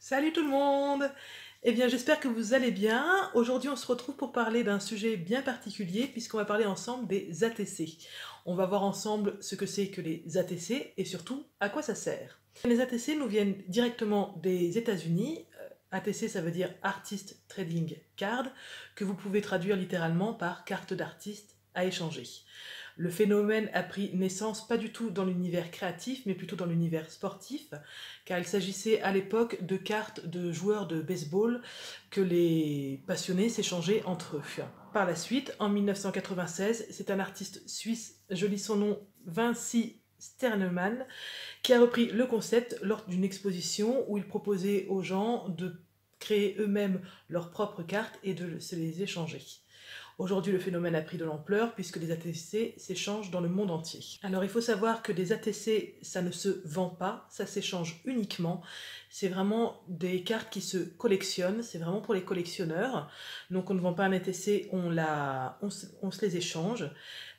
Salut tout le monde! Eh bien, j'espère que vous allez bien. Aujourd'hui, on se retrouve pour parler d'un sujet bien particulier puisqu'on va parler ensemble des ATC. On va voir ensemble ce que c'est que les ATC et surtout à quoi ça sert. Les ATC nous viennent directement des États-Unis. ATC, ça veut dire Artist Trading Card, que vous pouvez traduire littéralement par carte d'artiste à échanger. Le phénomène a pris naissance pas du tout dans l'univers créatif, mais plutôt dans l'univers sportif, car il s'agissait à l'époque de cartes de joueurs de baseball que les passionnés s'échangeaient entre eux. Par la suite, en 1996, c'est un artiste suisse, je lis son nom, Vinci Sternemann, qui a repris le concept lors d'une exposition où il proposait aux gens de créer eux-mêmes leurs propres cartes et de se les échanger. Aujourd'hui, le phénomène a pris de l'ampleur puisque les ATC s'échangent dans le monde entier. Alors, il faut savoir que des ATC, ça ne se vend pas, ça s'échange uniquement. C'est vraiment des cartes qui se collectionnent, c'est vraiment pour les collectionneurs. Donc, on ne vend pas un ATC, on se les échange.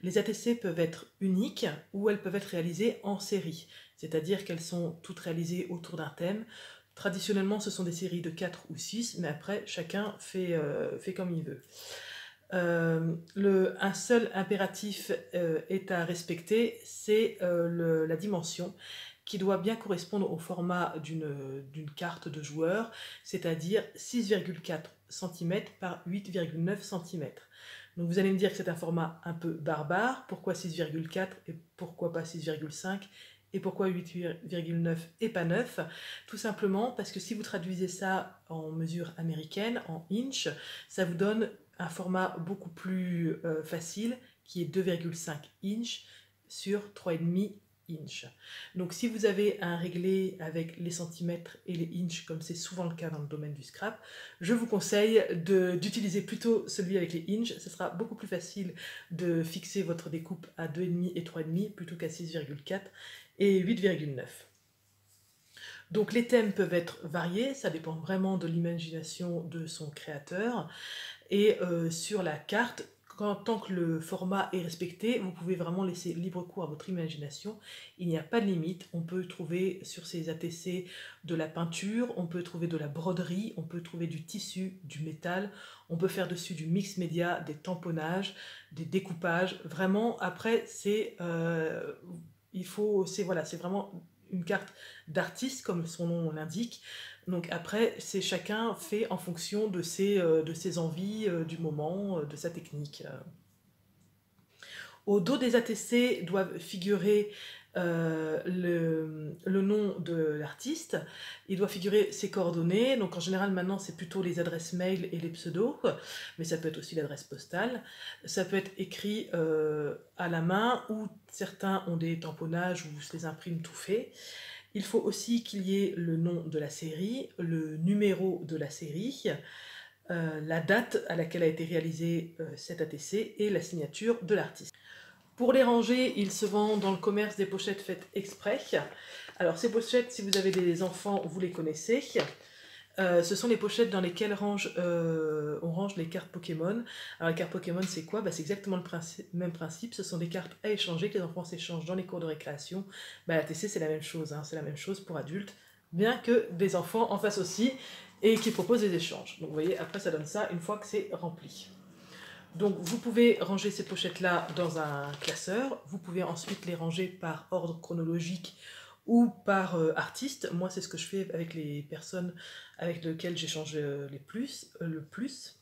Les ATC peuvent être uniques ou elles peuvent être réalisées en série, c'est-à-dire qu'elles sont toutes réalisées autour d'un thème. Traditionnellement, ce sont des séries de 4 ou 6, mais après, chacun fait comme il veut. Un seul impératif est à respecter, c'est la dimension qui doit bien correspondre au format d'une carte de joueur, c'est-à-dire 6,4 cm par 8,9 cm. Donc vous allez me dire que c'est un format un peu barbare, pourquoi 6,4 et pourquoi pas 6,5 et pourquoi 8,9 et pas 9? Tout simplement parce que si vous traduisez ça en mesure américaine, en inch, ça vous donne un format beaucoup plus facile qui est 2,5 inch sur 3,5 inch. Donc si vous avez un réglé avec les centimètres et les inches, comme c'est souvent le cas dans le domaine du scrap, je vous conseille d'utiliser plutôt celui avec les inches. Ce sera beaucoup plus facile de fixer votre découpe à 2,5 et 3,5 plutôt qu'à 6,4 et 8,9. Donc les thèmes peuvent être variés, ça dépend vraiment de l'imagination de son créateur. Et sur la carte, tant que le format est respecté, vous pouvez vraiment laisser libre cours à votre imagination. Il n'y a pas de limite. On peut trouver sur ces ATC de la peinture, on peut trouver de la broderie, on peut trouver du tissu, du métal, on peut faire dessus du mix média, des tamponnages, des découpages. Vraiment, après, c'est voilà, c'est vraiment une carte d'artiste, comme son nom l'indique. Donc après, c'est chacun fait en fonction de ses envies du moment, de sa technique. Au dos des ATC doivent figurer le nom de l'artiste, il doit figurer ses coordonnées, donc en général maintenant c'est plutôt les adresses mail et les pseudos, mais ça peut être aussi l'adresse postale, ça peut être écrit à la main ou certains ont des tamponnages où se les impriment tout fait. Il faut aussi qu'il y ait le nom de la série, le numéro de la série, la date à laquelle a été réalisé cet ATC et la signature de l'artiste. Pour les ranger, ils se vendent dans le commerce des pochettes faites exprès. Alors ces pochettes, si vous avez des enfants, vous les connaissez. Ce sont les pochettes dans lesquelles on range les cartes Pokémon. Alors les cartes Pokémon, c'est quoi? C'est exactement le même principe. Ce sont des cartes à échanger que les enfants s'échangent dans les cours de récréation. La TC, c'est la même chose. C'est la même chose pour adultes, bien que des enfants en fassent aussi et qui proposent des échanges. Donc vous voyez, après ça donne ça une fois que c'est rempli. Donc vous pouvez ranger ces pochettes-là dans un classeur. Vous pouvez ensuite les ranger par ordre chronologique ou par artiste. Moi, c'est ce que je fais avec les personnes avec lesquelles j'échange le plus.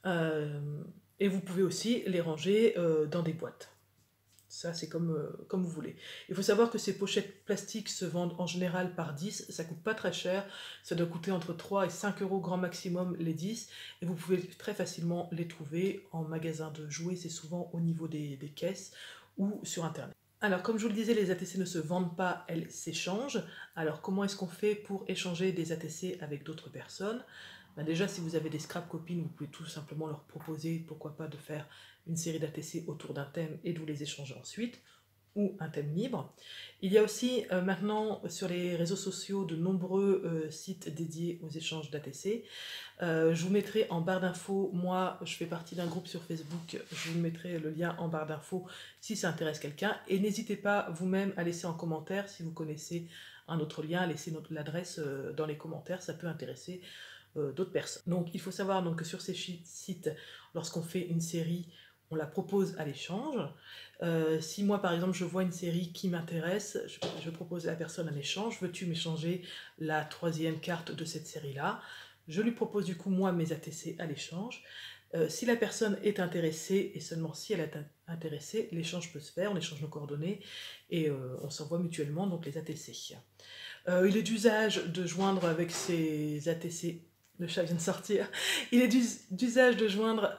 Et vous pouvez aussi les ranger dans des boîtes. Ça, c'est comme vous voulez. Il faut savoir que ces pochettes plastiques se vendent en général par 10. Ça coûte pas très cher. Ça doit coûter entre 3 et 5 euros grand maximum les 10. Et vous pouvez très facilement les trouver en magasin de jouets. C'est souvent au niveau des caisses ou sur Internet. Alors, comme je vous le disais, les ATC ne se vendent pas, elles s'échangent. Alors, comment est-ce qu'on fait pour échanger des ATC avec d'autres personnes? Déjà, si vous avez des scrap copines, vous pouvez tout simplement leur proposer, pourquoi pas, de faire une série d'ATC autour d'un thème et de vous les échanger ensuite. ou un thème libre. Il y a aussi maintenant sur les réseaux sociaux de nombreux sites dédiés aux échanges d'ATC. Je vous mettrai en barre d'infos, moi je fais partie d'un groupe sur Facebook, je vous mettrai le lien en barre d'infos si ça intéresse quelqu'un. Et n'hésitez pas vous-même à laisser en commentaire si vous connaissez un autre lien, laissez l'adresse dans les commentaires, ça peut intéresser d'autres personnes. Donc il faut savoir donc, que sur ces sites, lorsqu'on fait une série, on la propose à l'échange. Si moi par exemple je vois une série qui m'intéresse, je propose à la personne un échange, veux-tu m'échanger la 3e carte de cette série-là? Je lui propose du coup moi mes ATC à l'échange. Si la personne est intéressée, et seulement si elle est intéressée, l'échange peut se faire, on échange nos coordonnées et on s'envoie mutuellement donc les ATC. Il est d'usage de joindre avec ces ATC, le chat vient de sortir, il est d'usage de joindre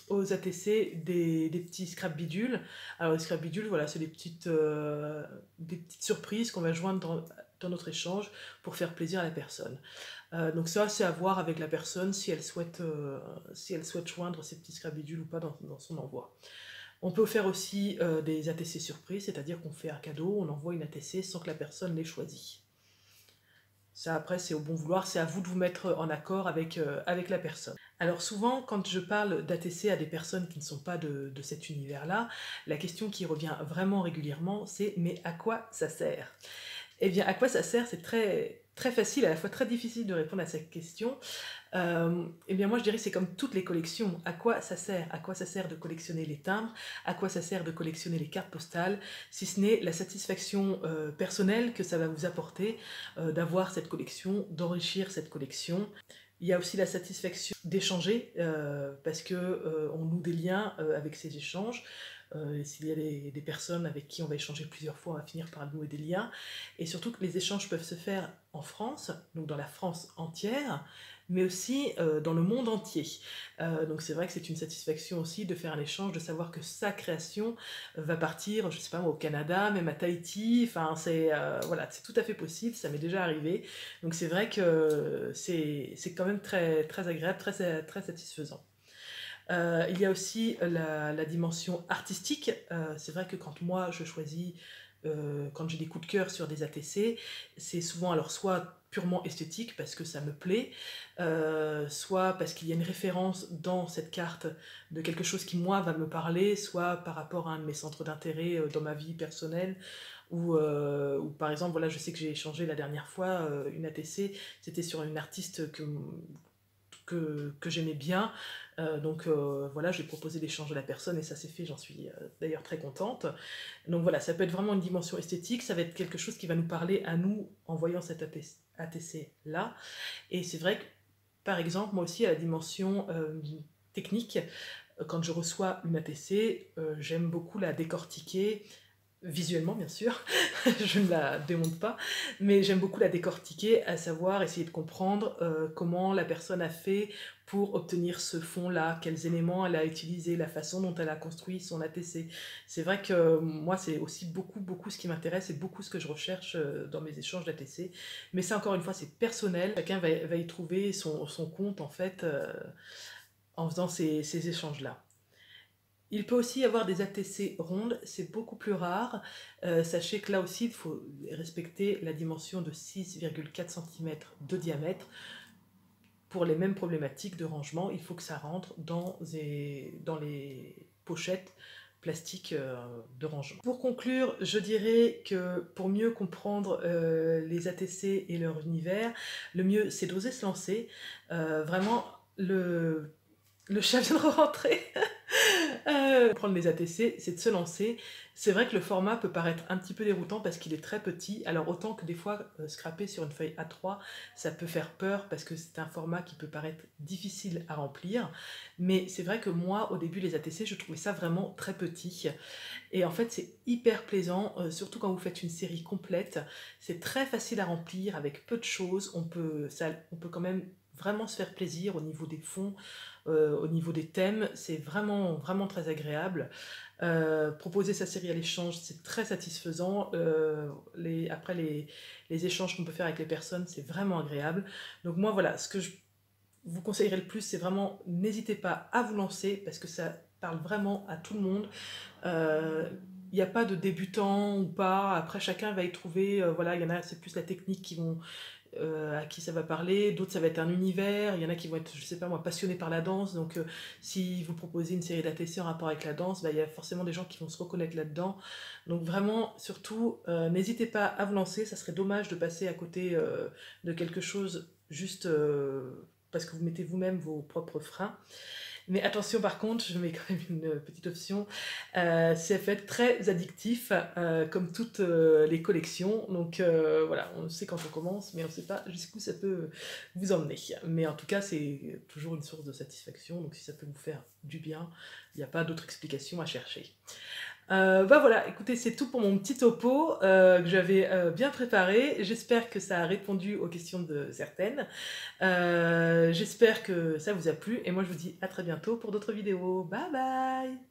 aux ATC des petits scrap bidules. Alors les scrap bidules, voilà, c'est des petites surprises qu'on va joindre dans notre échange pour faire plaisir à la personne. Donc ça, c'est à voir avec la personne si elle souhaite joindre ces petits scrap bidules ou pas dans son envoi. On peut faire aussi des ATC surprises, c'est-à-dire qu'on fait un cadeau, on envoie une ATC sans que la personne l'ait choisi. Ça, après, c'est au bon vouloir, c'est à vous de vous mettre en accord avec la personne. Alors souvent, quand je parle d'ATC à des personnes qui ne sont pas de cet univers-là, la question qui revient vraiment régulièrement, c'est « mais à quoi ça sert ?» Eh bien, à quoi ça sert? C'est très, très facile, à la fois très difficile de répondre à cette question. Eh bien, moi, je dirais que c'est comme toutes les collections. À quoi ça sert? À quoi ça sert de collectionner les timbres? À quoi ça sert de collectionner les cartes postales? Si ce n'est la satisfaction personnelle que ça va vous apporter d'avoir cette collection, d'enrichir cette collection. Il y a aussi la satisfaction d'échanger, parce que on noue des liens avec ces échanges. S'il y a des personnes avec qui on va échanger plusieurs fois, on va finir par nouer des liens. Et surtout que les échanges peuvent se faire en France, donc dans la France entière, mais aussi dans le monde entier. Donc c'est vrai que c'est une satisfaction aussi de faire un échange, de savoir que sa création va partir, je sais pas moi, au Canada, même à Tahiti, enfin voilà, c'est tout à fait possible, ça m'est déjà arrivé. Donc c'est vrai que c'est quand même très, très agréable, très, très satisfaisant. Il y a aussi la dimension artistique. C'est vrai que quand moi je choisis, quand j'ai des coups de cœur sur des ATC, c'est souvent alors soit purement esthétique parce que ça me plaît, soit parce qu'il y a une référence dans cette carte de quelque chose qui moi va me parler, soit par rapport à un de mes centres d'intérêt dans ma vie personnelle, ou par exemple, voilà, je sais que j'ai échangé la dernière fois une ATC, c'était sur une artiste que j'aimais bien. Donc voilà, j'ai proposé l'échange de la personne et ça s'est fait, j'en suis d'ailleurs très contente. Donc voilà, ça peut être vraiment une dimension esthétique, ça va être quelque chose qui va nous parler à nous en voyant cet ATC là. Et c'est vrai que, par exemple, moi aussi, à la dimension technique, quand je reçois une ATC, j'aime beaucoup la décortiquer, visuellement bien sûr, je ne la démonte pas, mais j'aime beaucoup la décortiquer, à savoir essayer de comprendre comment la personne a fait pour obtenir ce fond-là, quels éléments elle a utilisé, la façon dont elle a construit son ATC. C'est vrai que moi, c'est aussi beaucoup ce qui m'intéresse et beaucoup ce que je recherche dans mes échanges d'ATC. Mais ça, encore une fois, c'est personnel. Chacun va y trouver son compte, en fait, en faisant ces échanges-là. Il peut aussi y avoir des ATC rondes, c'est beaucoup plus rare. Sachez que là aussi, il faut respecter la dimension de 6,4 cm de diamètre. Pour les mêmes problématiques de rangement, il faut que ça rentre dans les pochettes plastiques de rangement. Pour conclure, je dirais que pour mieux comprendre les ATC et leur univers, le mieux c'est d'oser se lancer. Vraiment, le chat vient de rentrer. Prendre les ATC, c'est de se lancer. C'est vrai que le format peut paraître un petit peu déroutant parce qu'il est très petit, alors autant que des fois scraper sur une feuille A3, ça peut faire peur parce que c'est un format qui peut paraître difficile à remplir, mais c'est vrai que moi, au début, les ATC, je trouvais ça vraiment très petit, et en fait, c'est hyper plaisant, surtout quand vous faites une série complète, c'est très facile à remplir avec peu de choses, on peut quand même vraiment se faire plaisir au niveau des fonds, au niveau des thèmes, c'est vraiment très agréable. Proposer sa série à l'échange, c'est très satisfaisant. Après, les échanges qu'on peut faire avec les personnes, c'est vraiment agréable. Donc moi, voilà, ce que je vous conseillerais le plus, c'est vraiment, n'hésitez pas à vous lancer, parce que ça parle vraiment à tout le monde. il n'y a pas de débutant ou pas. Après, chacun va y trouver, voilà, il y en a, c'est plus la technique à qui ça va parler, d'autres ça va être un univers, il y en a qui vont être, je sais pas moi, passionnés par la danse, donc si vous proposez une série d'ATC en rapport avec la danse, bah, il y a forcément des gens qui vont se reconnaître là-dedans. Donc vraiment, surtout, n'hésitez pas à vous lancer, ça serait dommage de passer à côté de quelque chose juste parce que vous mettez vous-même vos propres freins. Mais attention, par contre, je mets quand même une petite option, ça peut être très addictif, comme toutes les collections. Donc voilà, on sait quand on commence, mais on ne sait pas jusqu'où ça peut vous emmener. Mais en tout cas, c'est toujours une source de satisfaction. Donc si ça peut vous faire du bien, il n'y a pas d'autre explication à chercher. Bah voilà, écoutez, c'est tout pour mon petit topo que j'avais bien préparé. J'espère que ça a répondu aux questions de certaines. J'espère que ça vous a plu et moi je vous dis à très bientôt pour d'autres vidéos. Bye bye!